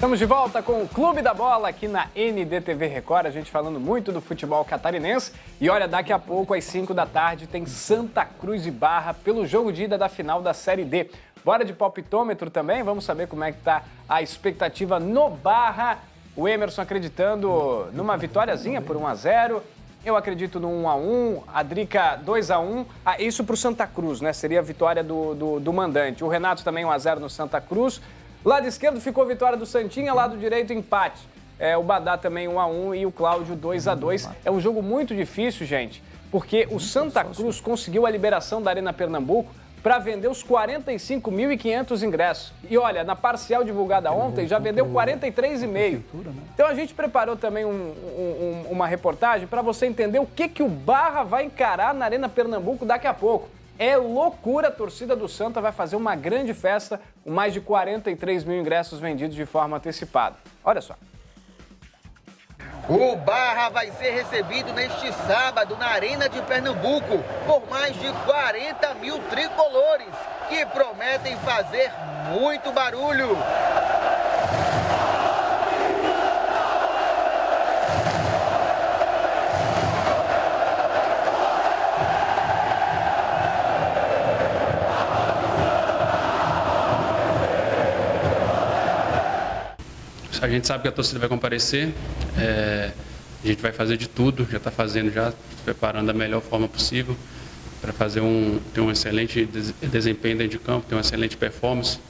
Estamos de volta com o Clube da Bola aqui na NDTV Record, a gente falando muito do futebol catarinense. E olha, daqui a pouco, às 5 da tarde, tem Santa Cruz e Barra pelo jogo de ida da final da Série D. Bora de palpitômetro também, vamos saber como é que tá a expectativa no Barra. O Emerson acreditando numa vitóriazinha por 1-0. Eu acredito no 1-1, a Drica 2-1. Isso pro Santa Cruz, né? Seria a vitória do mandante. O Renato também 1-0 no Santa Cruz. Lado esquerdo ficou a vitória do Santinha, lado direito empate. O Badá também 1-1 e o Cláudio 2-2. É um jogo muito difícil, gente, porque o Santa Cruz conseguiu a liberação da Arena Pernambuco para vender os 45.500 ingressos. E olha, na parcial divulgada ontem já vendeu 43,5. Então a gente preparou também uma reportagem para você entender o que o Barra vai encarar na Arena Pernambuco daqui a pouco. É loucura, a torcida do Santa vai fazer uma grande festa com mais de 43 mil ingressos vendidos de forma antecipada. Olha só. O Barra vai ser recebido neste sábado na Arena de Pernambuco por mais de 40 mil tricolores que prometem fazer muito barulho. A gente sabe que a torcida vai comparecer, a gente vai fazer de tudo, já está fazendo, já preparando da melhor forma possível para fazer ter um excelente desempenho dentro de campo, ter uma excelente performance.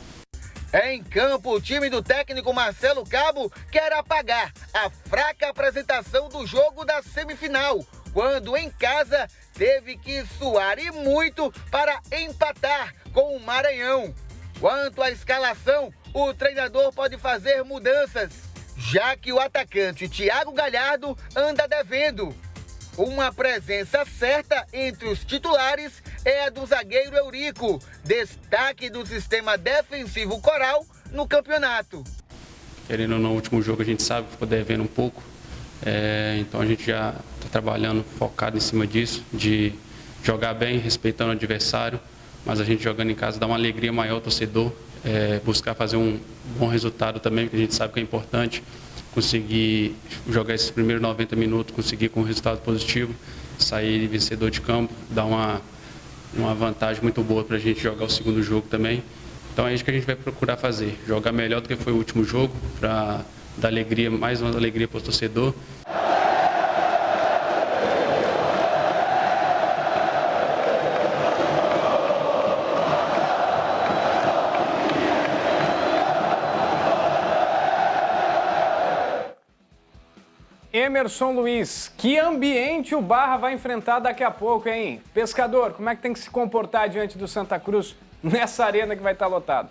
Em campo, o time do técnico Marcelo Cabo quer apagar a fraca apresentação do jogo da semifinal, quando em casa teve que suar e muito para empatar com o Maranhão. Quanto à escalação, o treinador pode fazer mudanças, já que o atacante Thiago Galhardo anda devendo. Uma presença certa entre os titulares é a do zagueiro Eurico, destaque do sistema defensivo Coral no campeonato. Querendo ou não, no último jogo a gente sabe que ficou devendo um pouco, então a gente já está trabalhando focado em cima disso, de jogar bem, respeitando o adversário, mas a gente jogando em casa dá uma alegria maior ao torcedor, buscar fazer um bom resultado também, porque a gente sabe que é importante conseguir jogar esses primeiros 90 minutos, conseguir com um resultado positivo, sair vencedor de campo, dar uma vantagem muito boa para a gente jogar o segundo jogo também. Então é isso que a gente vai procurar fazer, jogar melhor do que foi o último jogo, para dar alegria, mais uma alegria para o torcedor. Emerson Luiz, que ambiente o Barra vai enfrentar daqui a pouco, hein? Pescador, como é que tem que se comportar diante do Santa Cruz nessa arena que vai estar lotada?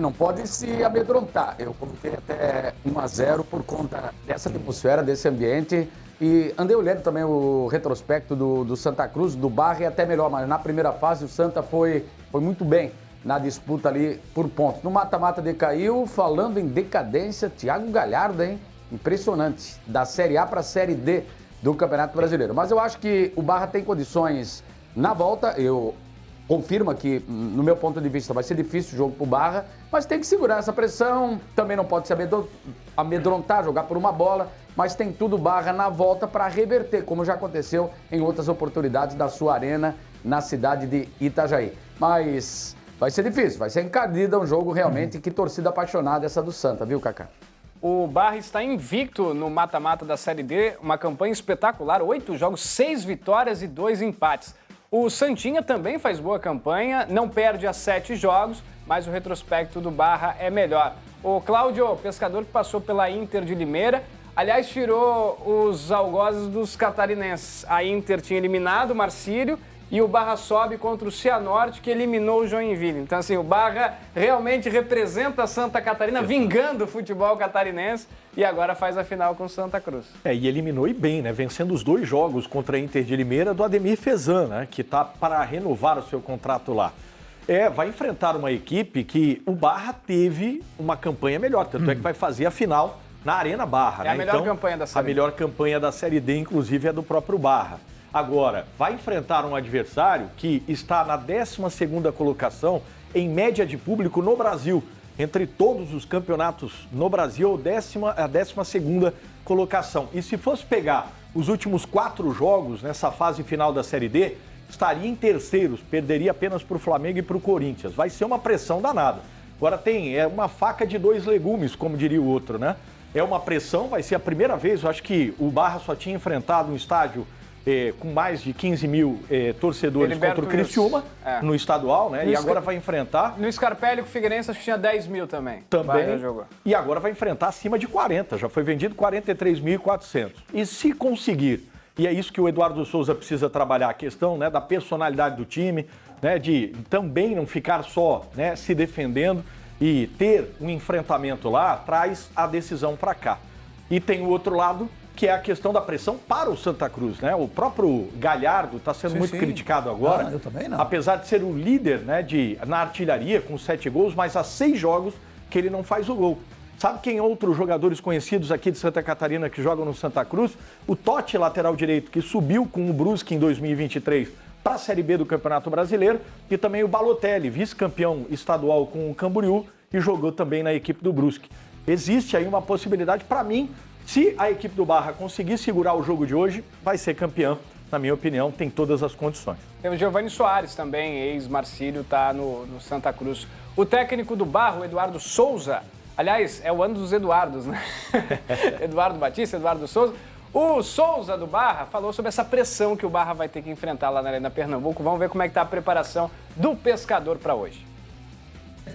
Não pode se amedrontar. Eu coloquei até 1-0 por conta dessa atmosfera, desse ambiente. E andei olhando também o retrospecto do Santa Cruz, do Barra, e até melhor, mas na primeira fase o Santa foi muito bem na disputa ali por pontos. No mata-mata decaiu, falando em decadência, Thiago Galhardo, hein? Impressionante. Da Série A para a Série D do Campeonato Brasileiro. Mas eu acho que o Barra tem condições na volta. Eu confirmo que, no meu ponto de vista, vai ser difícil o jogo pro Barra, mas tem que segurar essa pressão. Também não pode se amedrontar, jogar por uma bola, mas tem tudo Barra na volta para reverter, como já aconteceu em outras oportunidades da sua arena na cidade de Itajaí. Mas vai ser difícil, vai ser encardida, um jogo realmente que torcida apaixonada essa do Santa, viu, Cacá? O Barra está invicto no mata-mata da Série D, uma campanha espetacular, 8 jogos, 6 vitórias e 2 empates. O Santinha também faz boa campanha, não perde a 7 jogos, mas o retrospecto do Barra é melhor. O Cláudio, pescador que passou pela Inter de Limeira, aliás, tirou os algozes dos catarinenses. A Inter tinha eliminado o Marcílio e o Barra sobe contra o Cianorte, que eliminou o Joinville. Então, assim, o Barra realmente representa Santa Catarina, vingando o futebol catarinense, e agora faz a final com Santa Cruz. E eliminou e bem, né? Vencendo os 2 jogos contra a Inter de Limeira do Ademir Fezan, né? Que está para renovar o seu contrato lá. Vai enfrentar uma equipe que o Barra teve uma campanha melhor, tanto é que vai fazer a final na Arena Barra. É a melhor campanha da Série D. A melhor campanha da Série D, inclusive, é do próprio Barra. Agora, vai enfrentar um adversário que está na 12ª colocação em média de público no Brasil. entre todos os campeonatos no Brasil, a 12ª colocação. E se fosse pegar os últimos 4 jogos nessa fase final da Série D, estaria em terceiros, perderia apenas para o Flamengo e para o Corinthians. Vai ser uma pressão danada. Agora é uma faca de 2 legumes, como diria o outro, né? É uma pressão, vai ser a primeira vez, eu acho que o Barra só tinha enfrentado um estádio com mais de 15 mil torcedores contra o Criciúma, no estadual, né? E agora vai enfrentar... No Scarpelli, com o Figueirense, acho que tinha 10 mil também. Também. E agora vai enfrentar acima de 40, já foi vendido 43.400. E se conseguir, e é isso que o Eduardo Souza precisa trabalhar, a questão, né, da personalidade do time, né, de também não ficar só, né, se defendendo e ter um enfrentamento lá, traz a decisão para cá. E tem o outro lado, que é a questão da pressão para o Santa Cruz, né? O próprio Galhardo está sendo muito criticado agora. Eu também não. Apesar de ser o líder, né, na artilharia, com 7 gols, mas há 6 jogos que ele não faz o gol. Sabe quem outros jogadores conhecidos aqui de Santa Catarina que jogam no Santa Cruz? O Totti, lateral direito, que subiu com o Brusque em 2023 para a Série B do Campeonato Brasileiro, e também o Balotelli, vice-campeão estadual com o Camboriú e jogou também na equipe do Brusque. Existe aí uma possibilidade, para mim, se a equipe do Barra conseguir segurar o jogo de hoje, vai ser campeã, na minha opinião, tem todas as condições. Tem o Giovanni Soares também, ex-Marcílio, está no Santa Cruz. O técnico do Barra, o Eduardo Souza, aliás, é o ano dos Eduardos, né? Eduardo Batista, Eduardo Souza. O Souza do Barra falou sobre essa pressão que o Barra vai ter que enfrentar lá na Arena Pernambuco. Vamos ver como é que está a preparação do Pescador para hoje.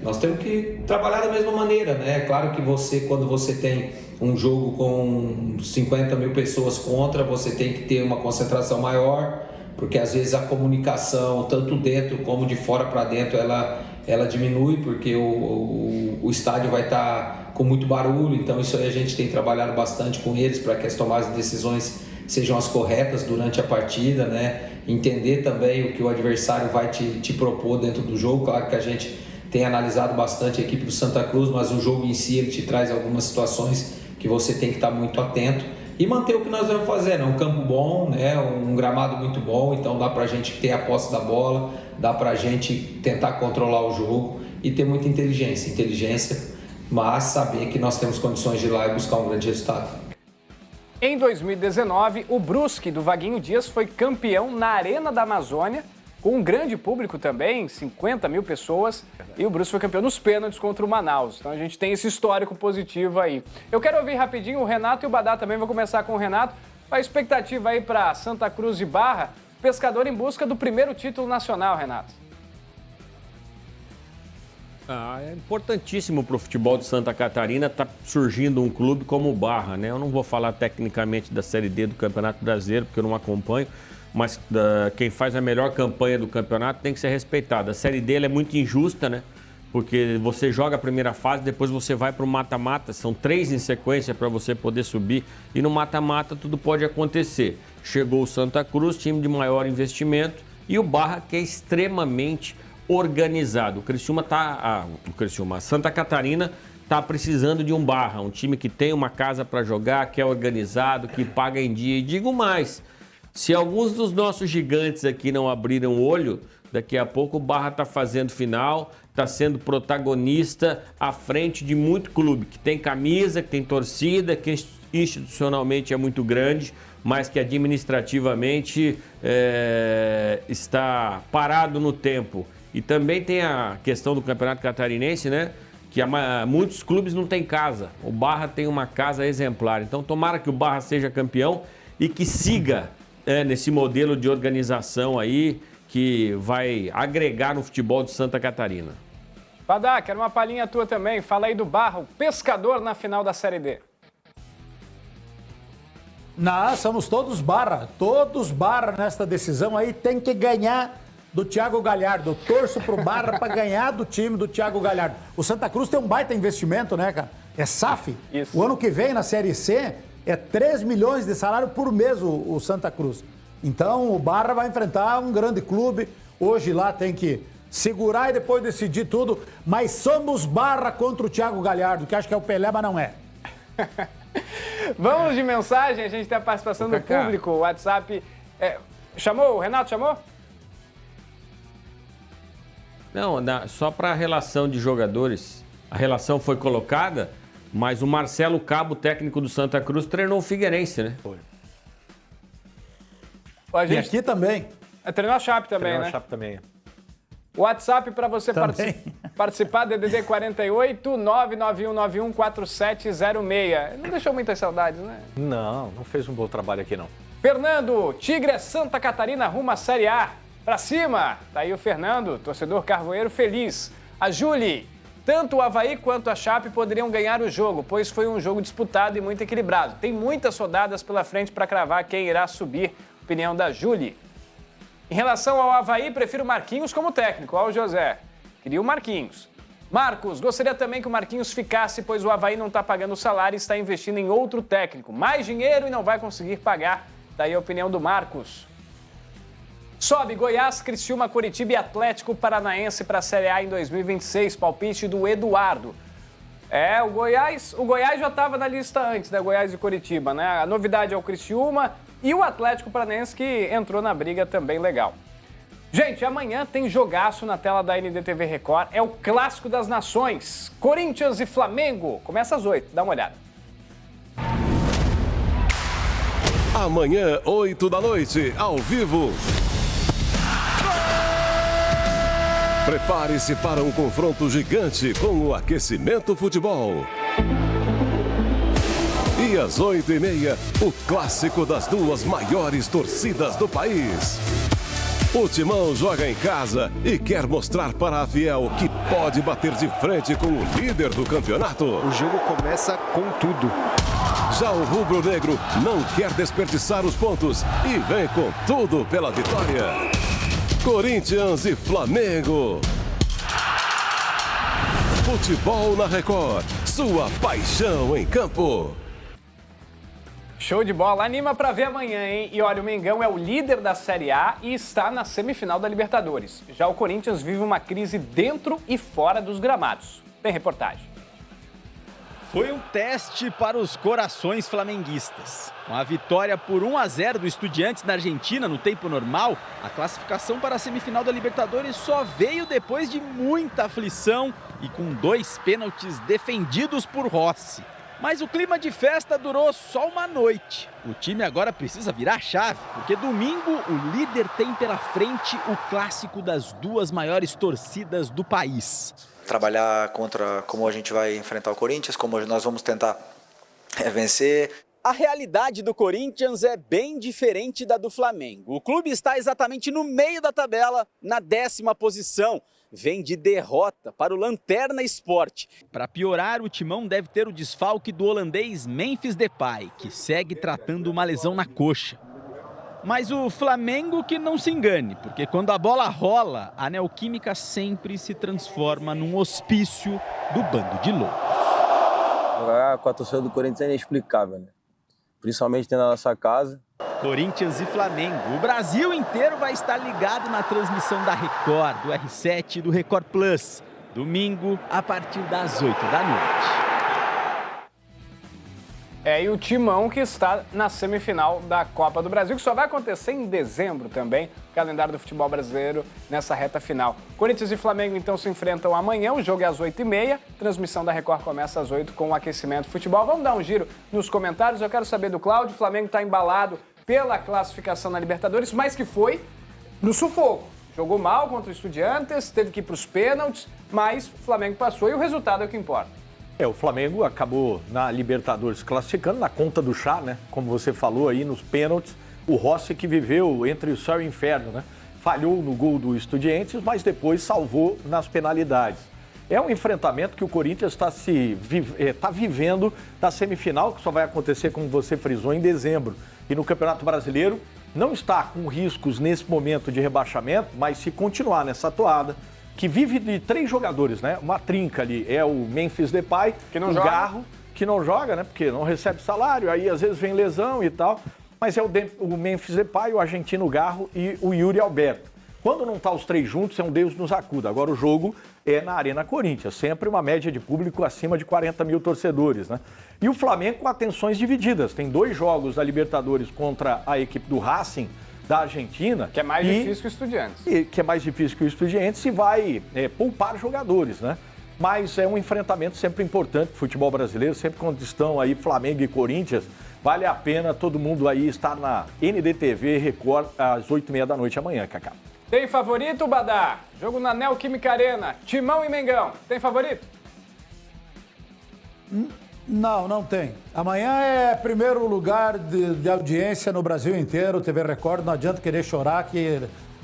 Nós temos que trabalhar da mesma maneira, né? Claro que quando você tem um jogo com 50 mil pessoas contra, você tem que ter uma concentração maior, porque às vezes a comunicação, tanto dentro como de fora para dentro, ela diminui, porque o estádio vai estar com muito barulho, então isso aí a gente tem trabalhado bastante com eles para que as tomadas de decisões sejam as corretas durante a partida, né? Entender também o que o adversário vai te propor dentro do jogo. Claro que a gente tem analisado bastante a equipe do Santa Cruz, mas o jogo em si ele te traz algumas situações que você tem que estar muito atento e manter o que nós vamos fazer, né? Um campo bom, né? Um gramado muito bom, então dá pra gente ter a posse da bola, dá pra gente tentar controlar o jogo e ter muita inteligência, mas saber que nós temos condições de ir lá e buscar um grande resultado. Em 2019, o Brusque do Vaguinho Dias foi campeão na Arena da Amazônia, com um grande público também, 50 mil pessoas, e o Brusque foi campeão nos pênaltis contra o Manaus. Então a gente tem esse histórico positivo aí. Eu quero ouvir rapidinho o Renato e o Badá também, vou começar com o Renato. A expectativa aí para Santa Cruz e Barra, Pescador em busca do primeiro título nacional, Renato. É importantíssimo para o futebol de Santa Catarina estar surgindo um clube como o Barra, né? Eu não vou falar tecnicamente da Série D do Campeonato Brasileiro, porque eu não acompanho, mas quem faz a melhor campanha do campeonato tem que ser respeitado. A Série D é muito injusta, né? Porque você joga a primeira fase, depois você vai para o mata-mata, são 3 em sequência para você poder subir, e no mata-mata tudo pode acontecer. Chegou o Santa Cruz, time de maior investimento, e o Barra, que é extremamente organizado. O Criciúma a Santa Catarina está precisando de um Barra, um time que tem uma casa para jogar, que é organizado, que paga em dia. E digo mais, se alguns dos nossos gigantes aqui não abriram o olho, daqui a pouco o Barra está fazendo final, está sendo protagonista à frente de muito clube, que tem camisa, que tem torcida, que institucionalmente é muito grande, mas que administrativamente está parado no tempo. E também tem a questão do Campeonato Catarinense, né? Que muitos clubes não têm casa. O Barra tem uma casa exemplar. Então tomara que o Barra seja campeão e que siga nesse modelo de organização aí que vai agregar no futebol de Santa Catarina. Badá, quero uma palhinha tua também. Fala aí do Barra, o Pescador na final da Série D. Nós somos todos Barra nesta decisão aí, tem que ganhar do Thiago Galhardo. Eu torço pro Barra para ganhar do time do Thiago Galhardo. O Santa Cruz tem um baita investimento, né, cara? É SAF. Isso. O ano que vem, na Série C, é 3 milhões de salário por mês o Santa Cruz. Então, o Barra vai enfrentar um grande clube. Hoje lá tem que segurar e depois decidir tudo. Mas somos Barra contra o Thiago Galhardo, que acho que é o Pelé, mas não é. Vamos de mensagem, a gente tem a participação do público, o WhatsApp. Chamou? O Renato chamou? Não, só para a relação de jogadores, a relação foi colocada, mas o Marcelo Cabo, técnico do Santa Cruz, treinou o Figueirense, né? Foi. E aqui também. Treinou a Chape também, Treinou né? a Chape também. WhatsApp para você Também. participar, DDD 48 99191 4706. Não deixou muitas saudades, né? Não fez um bom trabalho aqui, não. Fernando, Tigre Santa Catarina rumo à Série A. Pra cima! Tá aí o Fernando, torcedor carvoeiro feliz. A Júlia, tanto o Avaí quanto a Chape poderiam ganhar o jogo, pois foi um jogo disputado e muito equilibrado. Tem muitas rodadas pela frente para cravar quem irá subir. Opinião da Júlia. Em relação ao Avaí, prefiro Marquinhos como técnico. Ó, o José. Queria o Marquinhos. Marcos, gostaria também que o Marquinhos ficasse, pois o Avaí não está pagando o salário e está investindo em outro técnico. Mais dinheiro e não vai conseguir pagar. Daí a opinião do Marcos. Sobe Goiás, Criciúma, Coritiba e Atlético Paranaense para a Série A em 2026. Palpite do Eduardo. O Goiás já estava na lista antes, né? Goiás e Coritiba, né? A novidade é o Criciúma e o Atlético Paranaense que entrou na briga também legal. Gente, amanhã tem jogaço na tela da NDTV Record. É o Clássico das Nações. Corinthians e Flamengo. Começa às 8, dá uma olhada. Amanhã, 8 da noite, ao vivo. Prepare-se para um confronto gigante com o Aquecimento Futebol. E às 8h30, o clássico das duas maiores torcidas do país. O Timão joga em casa e quer mostrar para a Fiel que pode bater de frente com o líder do campeonato. O jogo começa com tudo. Já o rubro-negro não quer desperdiçar os pontos e vem com tudo pela vitória. Corinthians e Flamengo. Futebol na Record, sua paixão em campo. Show de bola, anima pra ver amanhã, hein? E olha, o Mengão é o líder da Série A e está na semifinal da Libertadores. Já o Corinthians vive uma crise dentro e fora dos gramados. Tem reportagem. Foi um teste para os corações flamenguistas. Com a vitória por 1-0 do Estudiantes na Argentina no tempo normal, a classificação para a semifinal da Libertadores só veio depois de muita aflição e com 2 pênaltis defendidos por Rossi. Mas o clima de festa durou só uma noite. O time agora precisa virar a chave, porque domingo o líder tem pela frente o clássico das duas maiores torcidas do país. Trabalhar contra como a gente vai enfrentar o Corinthians, como nós vamos tentar vencer. A realidade do Corinthians é bem diferente da do Flamengo. O clube está exatamente no meio da tabela, na 10ª posição. Vem de derrota para o Lanterna Sport. Para piorar, o Timão deve ter o desfalque do holandês Memphis Depay, que segue tratando uma lesão na coxa. Mas o Flamengo que não se engane, porque quando a bola rola, a Neoquímica sempre se transforma num hospício do bando de loucos. Jogar com a torcida do Corinthians é inexplicável, né? Principalmente dentro da nossa casa. Corinthians e Flamengo. O Brasil inteiro vai estar ligado na transmissão da Record, do R7 e do Record Plus. Domingo, a partir das 8 da noite. E o Timão que está na semifinal da Copa do Brasil, que só vai acontecer em dezembro também, o calendário do futebol brasileiro nessa reta final. Corinthians e Flamengo então se enfrentam amanhã, o jogo é às 8h30, transmissão da Record começa às 8 com o Aquecimento Futebol. Vamos dar um giro nos comentários, eu quero saber do Cláudio, o Flamengo está embalado pela classificação na Libertadores, mas que foi no sufoco. Jogou mal contra o Estudiantes, teve que ir para os pênaltis, mas o Flamengo passou e o resultado é o que importa. O Flamengo acabou na Libertadores classificando na conta do chá, né? Como você falou aí, nos pênaltis. O Rossi que viveu entre o céu e o inferno, né? Falhou no gol do Estudiantes, mas depois salvou nas penalidades. É um enfrentamento que o Corinthians está vivendo da semifinal, que só vai acontecer, como você frisou, em dezembro. E no Campeonato Brasileiro não está com riscos nesse momento de rebaixamento, mas se continuar nessa toada, que vive de 3 jogadores, né? Uma trinca ali, é o Memphis Depay, o Garro, que não joga, né? Porque não recebe salário, aí às vezes vem lesão e tal. Mas é o Memphis Depay, o argentino Garro e o Yuri Alberto. Quando não tá os 3 juntos, é um Deus nos acuda. Agora o jogo é na Arena Corinthians, sempre uma média de público acima de 40 mil torcedores, né? E o Flamengo com atenções divididas. Tem 2 jogos da Libertadores contra a equipe do Racing, da Argentina. Que é mais difícil que o Estudiantes. Que é mais difícil que o Estudiantes e vai poupar jogadores, né? mas é um enfrentamento sempre importante para o futebol brasileiro, sempre quando estão aí Flamengo e Corinthians, vale a pena todo mundo aí estar na NDTV Record às 8h30 da noite amanhã, Cacá. Tem favorito, Badá? Jogo na Neoquímica Arena, Timão e Mengão. Tem favorito? Não tem. Amanhã é primeiro lugar de audiência no Brasil inteiro, TV Record, não adianta querer chorar que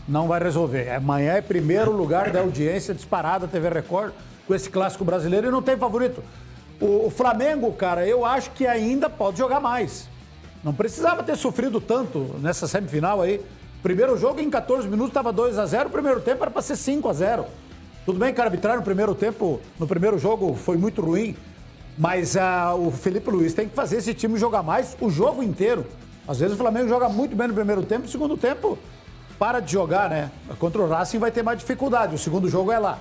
não vai resolver. Amanhã é primeiro lugar de audiência disparada TV Record com esse clássico brasileiro e não tem favorito. O Flamengo, cara, eu acho que ainda pode jogar mais. Não precisava ter sofrido tanto nessa semifinal aí. Primeiro jogo, em 14 minutos, estava 2-0. O primeiro tempo era para ser 5-0. Tudo bem que a arbitragem no primeiro tempo, no primeiro jogo, foi muito ruim. Mas o Felipe Luiz tem que fazer esse time jogar mais o jogo inteiro. Às vezes o Flamengo joga muito bem no primeiro tempo, no segundo tempo para de jogar, né? Contra o Racing vai ter mais dificuldade. O segundo jogo é lá.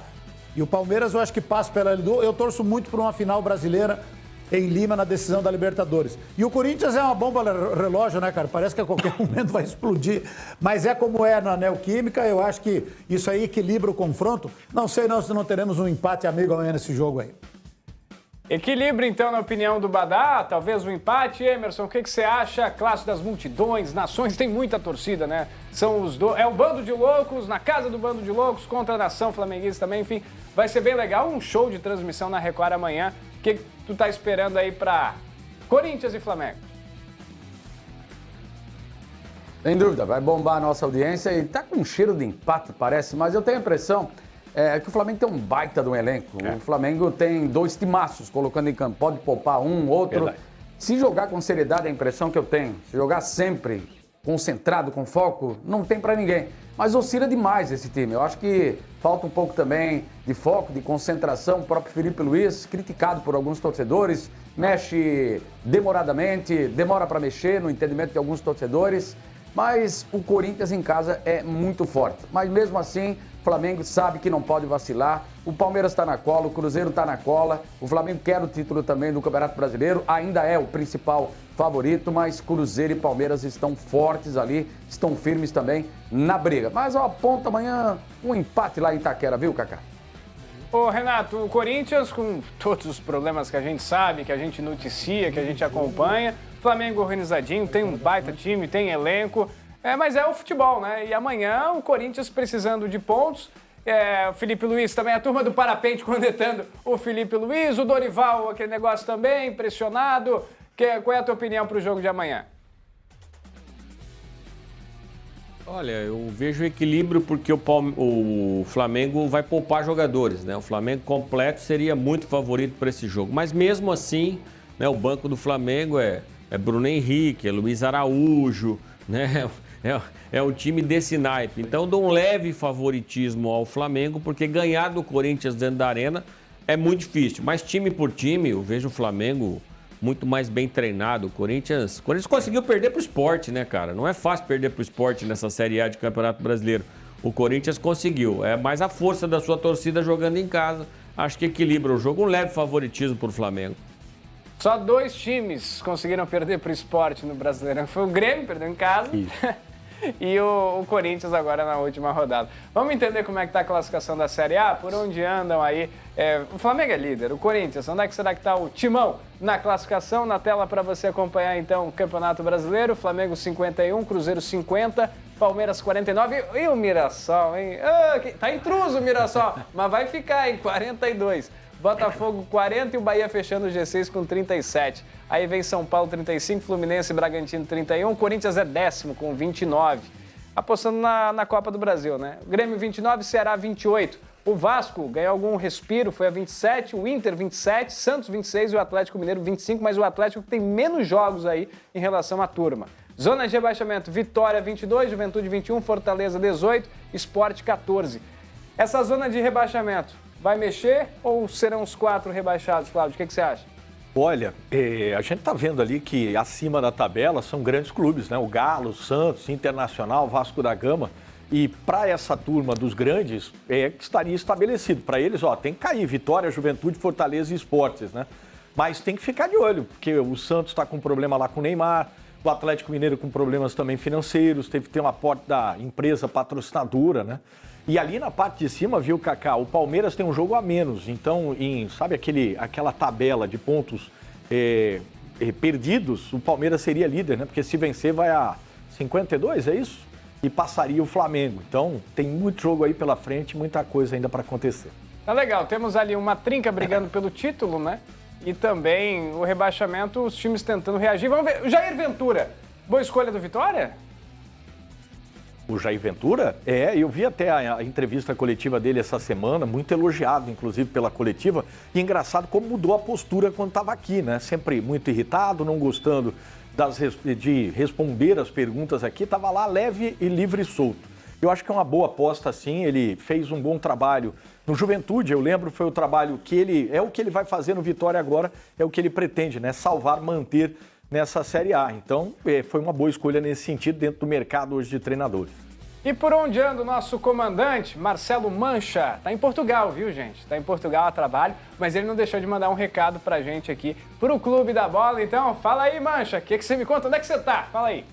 E o Palmeiras eu acho que passa pela LDU. Eu torço muito por uma final brasileira em Lima na decisão da Libertadores. E o Corinthians é uma bomba relógio, né, cara? Parece que a qualquer momento vai explodir. Mas é como é na Neoquímica, eu acho que isso aí equilibra o confronto. Não sei se não teremos um empate amigo amanhã nesse jogo aí. Equilíbrio, então, na opinião do Badá, talvez um empate. Emerson, o que você acha? Clássico das multidões, nações, tem muita torcida, né? São os dois, é o bando de loucos, na casa do bando de loucos, contra a nação flamenguista também, enfim. Vai ser bem legal, um show de transmissão na Record amanhã. O que tu tá esperando aí pra Corinthians e Flamengo? Sem dúvida, vai bombar a nossa audiência e tá com um cheiro de empate, parece, mas eu tenho a impressão que o Flamengo tem um baita de um elenco. O Flamengo tem 2 timaços colocando em campo, pode poupar um, outro. Verdade. Se jogar com seriedade, a impressão que eu tenho, se jogar sempre concentrado, com foco, não tem pra ninguém. Mas oscila demais esse time. Eu acho que falta um pouco também de foco, de concentração. O próprio Felipe Luiz, criticado por alguns torcedores, mexe demoradamente, demora para mexer no entendimento de alguns torcedores. Mas o Corinthians em casa é muito forte. Mas mesmo assim, o Flamengo sabe que não pode vacilar. O Palmeiras está na cola, o Cruzeiro está na cola. O Flamengo quer o título também do Campeonato Brasileiro. Ainda é o principal favorito, mas Cruzeiro e Palmeiras estão fortes ali, estão firmes também na briga. Mas ó, aponta amanhã um empate lá em Itaquera, viu, Cacá? Ô, Renato, o Corinthians, com todos os problemas que a gente sabe, que a gente noticia, que a gente acompanha, Flamengo organizadinho, tem um baita time, tem elenco, mas é o futebol, né? E amanhã o Corinthians precisando de pontos, o Felipe Luiz também, a turma do parapente conectando o Felipe Luiz, o Dorival, aquele negócio também, impressionado. Qual é a tua opinião para o jogo de amanhã? Olha, eu vejo equilíbrio porque o Flamengo vai poupar jogadores, né? O Flamengo completo seria muito favorito para esse jogo. Mas mesmo assim, né, o banco do Flamengo é Bruno Henrique, é Luiz Araújo, né? É um time desse naipe. Então, dou um leve favoritismo ao Flamengo, porque ganhar do Corinthians dentro da arena é muito difícil. Mas time por time, eu vejo o Flamengo muito mais bem treinado. O Corinthians conseguiu perder pro Sport, né, cara? Não é fácil perder pro Sport nessa Série A de Campeonato Brasileiro. O Corinthians conseguiu. É mais a força da sua torcida jogando em casa. Acho que equilibra o jogo. Um leve favoritismo pro Flamengo. Só 2 times conseguiram perder pro Sport no Brasileirão. Foi o Grêmio, perdeu em casa. E o Corinthians agora na última rodada. Vamos entender como é que tá a classificação da Série A? Por onde andam aí? O Flamengo é líder, o Corinthians, onde é que será que tá o Timão na classificação? Na tela para você acompanhar então o Campeonato Brasileiro. Flamengo 51, Cruzeiro 50, Palmeiras 49 e o Mirassol, hein? Tá intruso o Mirassol, mas vai ficar em 42. Botafogo 40 e o Bahia fechando o G6 com 37. Aí vem São Paulo 35, Fluminense e Bragantino 31, Corinthians é 10º com 29. Apostando na Copa do Brasil, né? Grêmio 29, Ceará 28. O Vasco ganhou algum respiro, foi a 27, o Inter 27, Santos 26 e o Atlético Mineiro 25, mas o Atlético tem menos jogos aí em relação à turma. Zona de rebaixamento, Vitória 22, Juventude 21, Fortaleza 18, Sport 14. Essa zona de rebaixamento vai mexer ou serão os 4 rebaixados, Cláudio? O que você acha? Olha, a gente está vendo ali que acima da tabela são grandes clubes, né? O Galo, Santos, Internacional, Vasco da Gama. E para essa turma dos grandes, estaria estabelecido. Para eles, tem que cair Vitória, Juventude, Fortaleza e Esportes, né? Mas tem que ficar de olho, porque o Santos está com problema lá com o Neymar, O Atlético Mineiro com problemas também financeiros, teve que ter um aporte da empresa patrocinadora, né? E ali na parte de cima, viu, Cacá, o Palmeiras tem um jogo a menos. Então, sabe aquela tabela de pontos perdidos, o Palmeiras seria líder, né? Porque se vencer vai a 52, é isso? E passaria o Flamengo. Então, tem muito jogo aí pela frente, muita coisa ainda para acontecer. Tá legal, temos ali uma trinca brigando pelo título, né? E também o rebaixamento, os times tentando reagir. Vamos ver, Jair Ventura, boa escolha do Vitória? O Jair Ventura? Eu vi até a entrevista coletiva dele essa semana, muito elogiado, inclusive, pela coletiva. E engraçado como mudou a postura quando estava aqui, né? Sempre muito irritado, não gostando de responder as perguntas aqui. Estava lá leve e livre e solto. Eu acho que é uma boa aposta, sim. Ele fez um bom trabalho no Juventude, eu lembro, foi o trabalho que é o que ele vai fazer no Vitória agora, é o que ele pretende, né? Salvar, manter nessa Série A. Então, foi uma boa escolha nesse sentido dentro do mercado hoje de treinadores. E por onde anda o nosso comandante, Marcelo Mancha? Tá em Portugal, viu, gente? Tá em Portugal a trabalho, mas ele não deixou de mandar um recado pra gente aqui pro Clube da Bola. Então, fala aí, Mancha, o que você me conta? Onde é que você tá? Fala aí.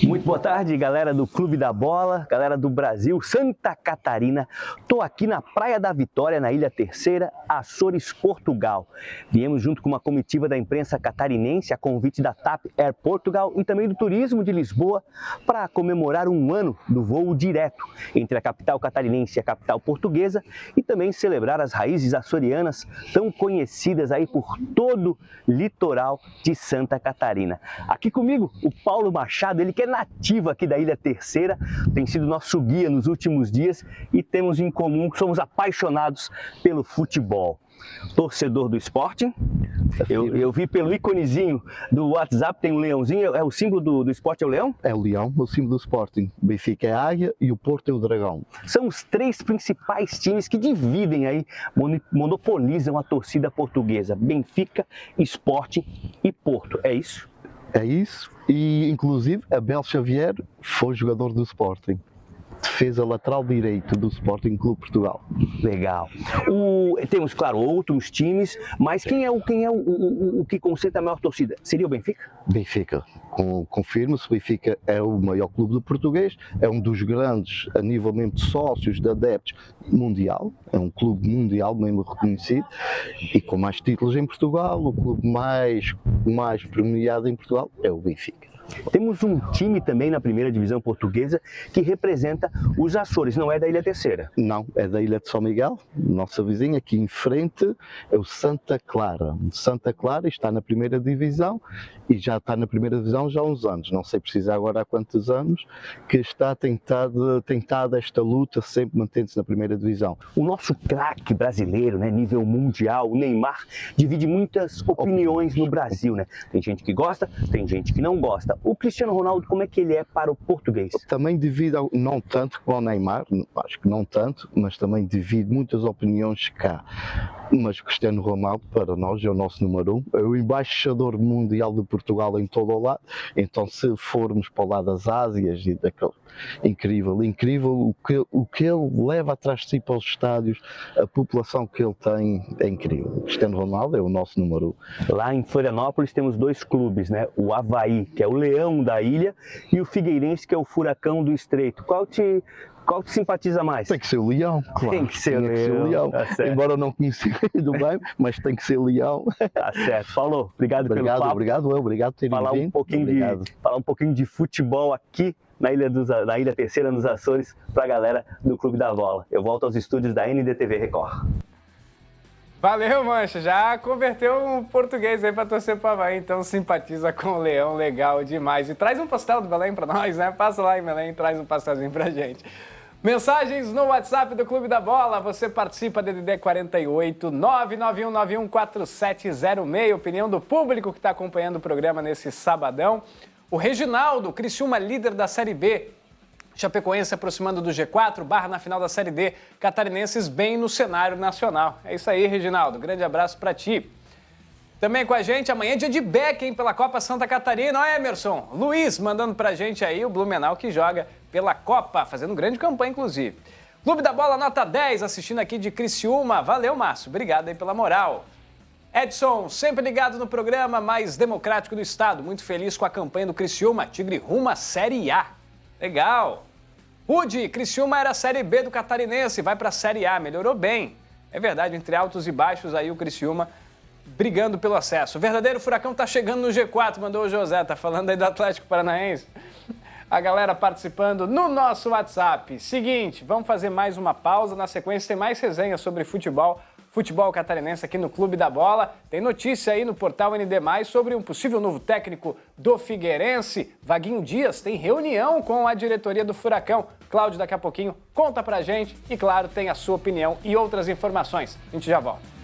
Muito boa tarde, galera do Clube da Bola, galera do Brasil, Santa Catarina. Tô aqui na Praia da Vitória, na Ilha Terceira, Açores, Portugal. Viemos junto com uma comitiva da imprensa catarinense, a convite da TAP Air Portugal e também do Turismo de Lisboa, para comemorar um ano do voo direto entre a capital catarinense e a capital portuguesa e também celebrar as raízes açorianas tão conhecidas aí por todo o litoral de Santa Catarina. Aqui comigo, o Paulo Machado, ele que é nativo aqui da Ilha Terceira, tem sido nosso guia nos últimos dias e temos em comum que somos apaixonados pelo futebol. Torcedor do Sporting, eu vi pelo íconezinho do WhatsApp, tem um leãozinho, é o símbolo do Sporting, é o leão? É o leão, o símbolo do Sporting. O Benfica é a águia e o Porto é o dragão. São os três principais times que dividem aí, monopolizam a torcida portuguesa, Benfica, Sporting e Porto, é isso? É isso, e inclusive Abel Xavier foi jogador do Sporting. Defesa lateral direito do Sporting Clube Portugal. Legal. Temos, claro, outros times, mas quem é o que concentra a maior torcida? Seria o Benfica? Benfica. Confirma-se, o Benfica é o maior clube do português, é um dos grandes, a nível mesmo de sócios, de adeptos, mundial, é um clube mundial mesmo reconhecido e com mais títulos em Portugal, o clube mais premiado em Portugal é o Benfica. Temos um time também na primeira divisão portuguesa que representa os Açores, não é da Ilha Terceira? Não, é da Ilha de São Miguel, nossa vizinha, aqui em frente é o Santa Clara. Santa Clara está na primeira divisão e já está na primeira divisão já há uns anos, não sei precisar agora há quantos anos, que está tentado esta luta sempre mantendo-se na primeira divisão. O nosso craque brasileiro, né, nível mundial, o Neymar, divide muitas opiniões no Brasil, né? Tem gente que gosta, tem gente que não gosta. O Cristiano Ronaldo, como é que ele é para o português? Também divide, não tanto com o Neymar, acho que não tanto, mas também divide muitas opiniões cá. Mas o Cristiano Ronaldo, para nós, é o nosso número 1, é o embaixador mundial de Portugal em todo o lado. Então, se formos para o lado das Ásias e daquele incrível o que ele leva atrás de si para os estádios, a população que ele tem é incrível. O Cristiano Ronaldo é o nosso número 1. Lá em Florianópolis temos dois clubes, né? O Avaí, que é o leão da ilha, e o Figueirense, que é o furacão do Estreito. Qual te simpatiza mais? Tem que ser o Leão, claro. Tem que ser o Leão. Tá, embora eu não conheça do bem, mas tem que ser o Leão. Tá certo. Falou. Obrigado pelo papo. Obrigado por terem vindo. Falar um pouquinho de futebol aqui na Ilha Terceira, nos Açores, para a galera do Clube da Bola. Eu volto aos estúdios da NDTV Record. Valeu, Mancha. Já converteu um português aí para torcer para Avaí, então simpatiza com o Leão, legal demais. E traz um pastel do Belém para nós, né? Passa lá em Belém e traz um pastelzinho pra gente. Mensagens no WhatsApp do Clube da Bola, você participa, DDD 48 991914706, opinião do público que está acompanhando o programa nesse sabadão. O Reginaldo, Criciúma líder da Série B, Chapecoense aproximando do G4, Barra na final da Série D, catarinenses bem no cenário nacional. É isso aí, Reginaldo, grande abraço para ti. Também com a gente, amanhã é dia de Beck, hein, pela Copa Santa Catarina. Olha, Emerson, Luiz mandando pra gente aí o Blumenau que joga pela Copa, fazendo grande campanha, inclusive. Clube da Bola, nota 10, assistindo aqui de Criciúma. Valeu, Márcio, obrigado aí pela moral. Edson, sempre ligado no programa mais democrático do estado. Muito feliz com a campanha do Criciúma. Tigre rumo à Série A. Legal. Rudy, Criciúma era a Série B do Catarinense, vai para a Série A. Melhorou bem. É verdade, entre altos e baixos aí o Criciúma brigando pelo acesso. O verdadeiro furacão tá chegando no G4, mandou o José. Tá falando aí do Atlético Paranaense. A galera participando no nosso WhatsApp. Seguinte, vamos fazer mais uma pausa. Na sequência tem mais resenhas sobre futebol catarinense aqui no Clube da Bola. Tem notícia aí no portal ND+, sobre um possível novo técnico do Figueirense. Vaguinho Dias tem reunião com a diretoria do Furacão. Cláudio, daqui a pouquinho, conta pra gente. E claro, tem a sua opinião e outras informações. A gente já volta.